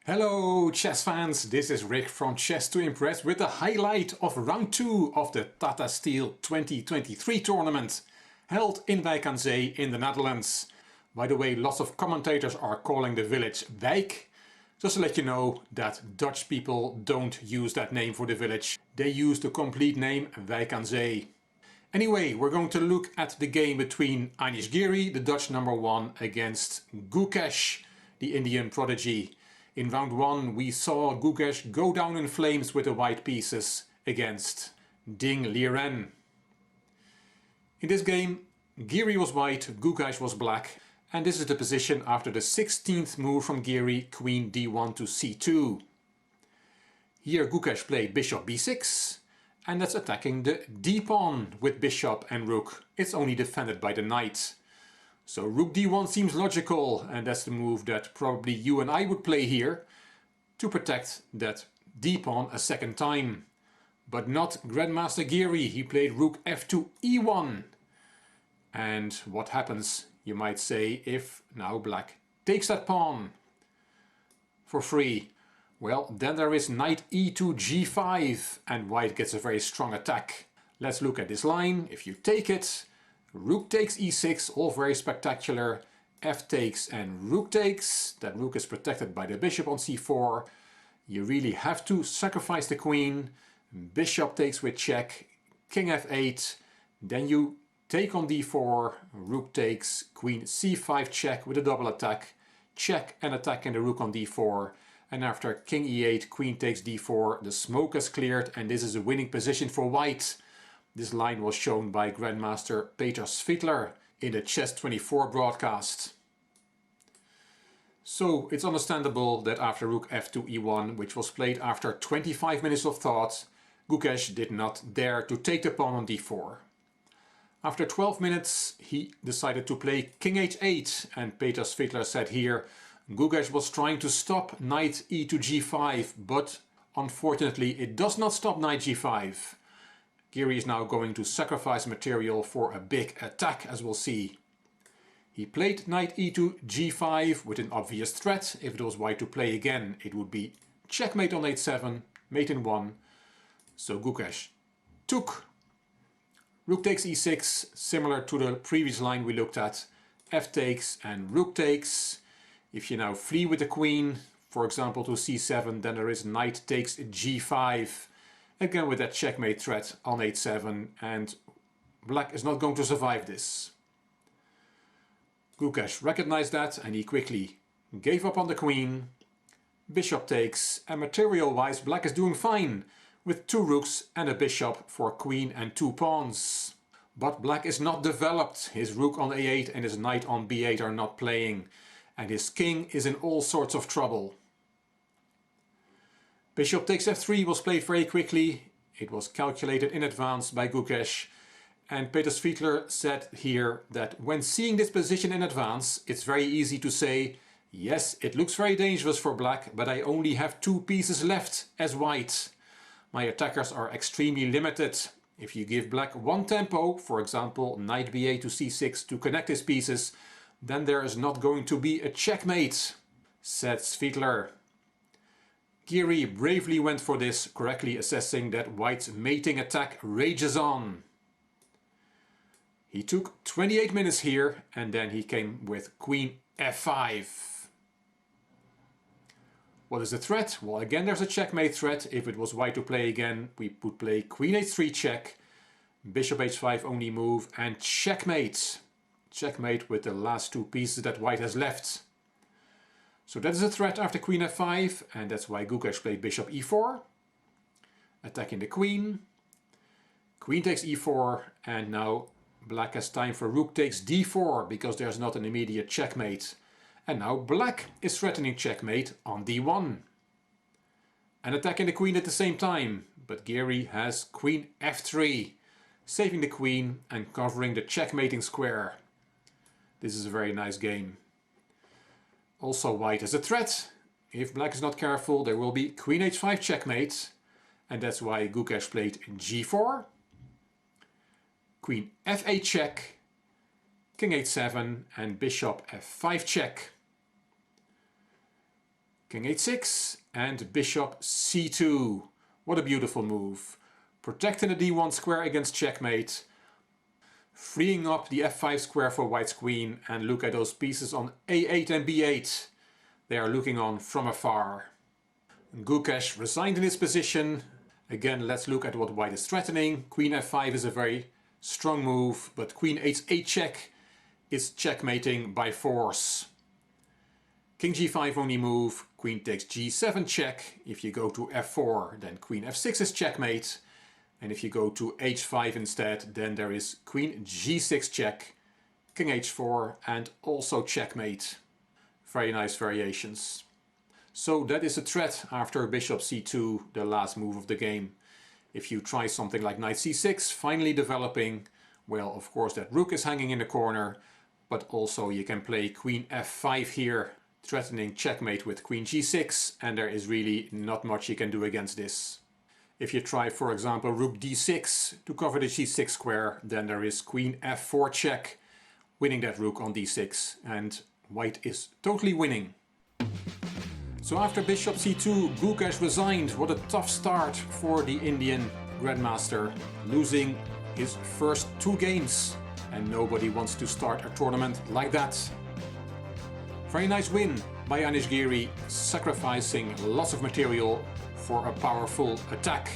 Hello chess fans, this is Rick from Chess to Impress with the highlight of round 2 of the Tata Steel 2023 tournament held in Wijk aan Zee in the Netherlands. By the way, lots of commentators are calling the village Wijk. Just to let you know that Dutch people don't use that name for the village. They use the complete name Wijk aan Zee. Anyway, we're going to look at the game between Anish Giri, the Dutch #1, against Gukesh, the Indian prodigy. In round 1 we saw Gukesh go down in flames with the white pieces against Ding Liren. In this game Giri was white, Gukesh was black, and this is the position after the 16th move from Giri, Queen D1 to C2. Here Gukesh played Bishop B6 and that's attacking the D-pawn with Bishop and Rook. It's only defended by the Knight. So Rook D1 seems logical, and that's the move that probably you and I would play here to protect that D-pawn a second time. But not Grandmaster Giri. He played Rook F2 E1. And what happens, you might say, if now black takes that pawn for free? Well, then there is Knight E2 G5 and white gets a very strong attack. Let's look at this line. If you take it, Rook takes E6, all very spectacular. F takes and Rook takes. That Rook is protected by the bishop on C4. You really have to sacrifice the queen. Bishop takes with check. King F8. Then you take on D4. Rook takes. Queen C5 check with a double attack. Check and attacking the rook on D4. And after King E8, Queen takes D4. The smoke has cleared and this is a winning position for white. This line was shown by Grandmaster Peter Svidler in the Chess24 broadcast. So it's understandable that after Rook F2 E1, which was played after 25 minutes of thought, Gukesh did not dare to take the pawn on D4. After 12 minutes he decided to play King H8 and Peter Svidler said here Gukesh was trying to stop Knight E to G5, but unfortunately it does not stop Knight G5. Giri is now going to sacrifice material for a big attack, as we'll see. He played Knight E2 G5 with an obvious threat. If it was white to play again, it would be checkmate on H7, mate in 1. So Gukesh took. Rook takes E6, similar to the previous line we looked at. F takes and Rook takes. If you now flee with the queen, for example to C7, then there is Knight takes G5. Again with that checkmate threat on H7, and black is not going to survive this. Gukesh recognized that and he quickly gave up on the queen. Bishop takes, and material wise black is doing fine with 2 rooks and a bishop for queen and 2 pawns. But black is not developed. His rook on A8 and his knight on B8 are not playing, and his king is in all sorts of trouble. Bishop takes F3 was played very quickly. It was calculated in advance by Gukesh. And Peter Svidler said here that when seeing this position in advance, it's very easy to say, yes, it looks very dangerous for black, but I only have 2 pieces left as white. My attackers are extremely limited. If you give black one tempo, for example, Knight B8 to C6 to connect his pieces, then there is not going to be a checkmate, said Svidler. Giri bravely went for this, correctly assessing that white's mating attack rages on. He took 28 minutes here and then he came with Queen F5. What is the threat? Well, again there's a checkmate threat. If it was white to play again, we would play Queen H3 check, Bishop H5 only move, and checkmate. Checkmate with the last 2 pieces that white has left. So that is a threat after Queen F5, and that's why Gukesh played Bishop E4, attacking the queen. Queen takes E4, and now black has time for Rook takes D4, because there's not an immediate checkmate. And now black is threatening checkmate on D1. And attacking the queen at the same time, but Giri has Queen F3, saving the queen and covering the checkmating square. This is a very nice game. Also white as a threat. If black is not careful, there will be Queen H5 checkmate. And that's why Gukesh played G4. Queen F8 check. King H7 and Bishop F5 check. King h6 and bishop c2. What a beautiful move. Protecting the d1 square against checkmate. Freeing up the f5 square for white's queen, and look at those pieces on a8 and b8. They are looking on from afar. Gukesh resigned in his position. Again, let's look at what white is threatening. Queen f5 is a very strong move, but queen h8 check is checkmating by force. King g5 only move, queen takes g7 check. If you go to f4, then queen f6 is checkmate. And if you go to h5 instead, then there is queen g6 check, king h4 and also checkmate. Very nice variations. So that is a threat after bishop c2, the last move of the game. If you try something like knight c6, finally developing, well, of course that rook is hanging in the corner, but also you can play queen f5 here, threatening checkmate with queen g6, and there is really not much you can do against this. If you try, for example, rook d6 to cover the g6 square, then there is queen f4 check, winning that rook on d6, and white is totally winning. So after bishop c2, Gukesh resigned. What a tough start for the Indian grandmaster, losing his first 2 games. And nobody wants to start a tournament like that. Very nice win by Anish Giri, sacrificing lots of material for a powerful attack.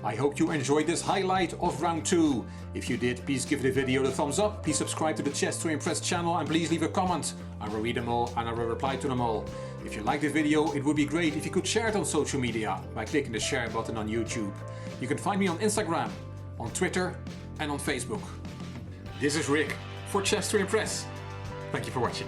I hope you enjoyed this highlight of round 2. If you did, please give the video the thumbs up, please subscribe to the Chess to Impress channel, and please leave a comment. I will read them all and I will reply to them all. If you like the video, it would be great if you could share it on social media by clicking the share button on YouTube. You can find me on Instagram, on Twitter and on Facebook. This is Rick for Chess to Impress. Thank you for watching.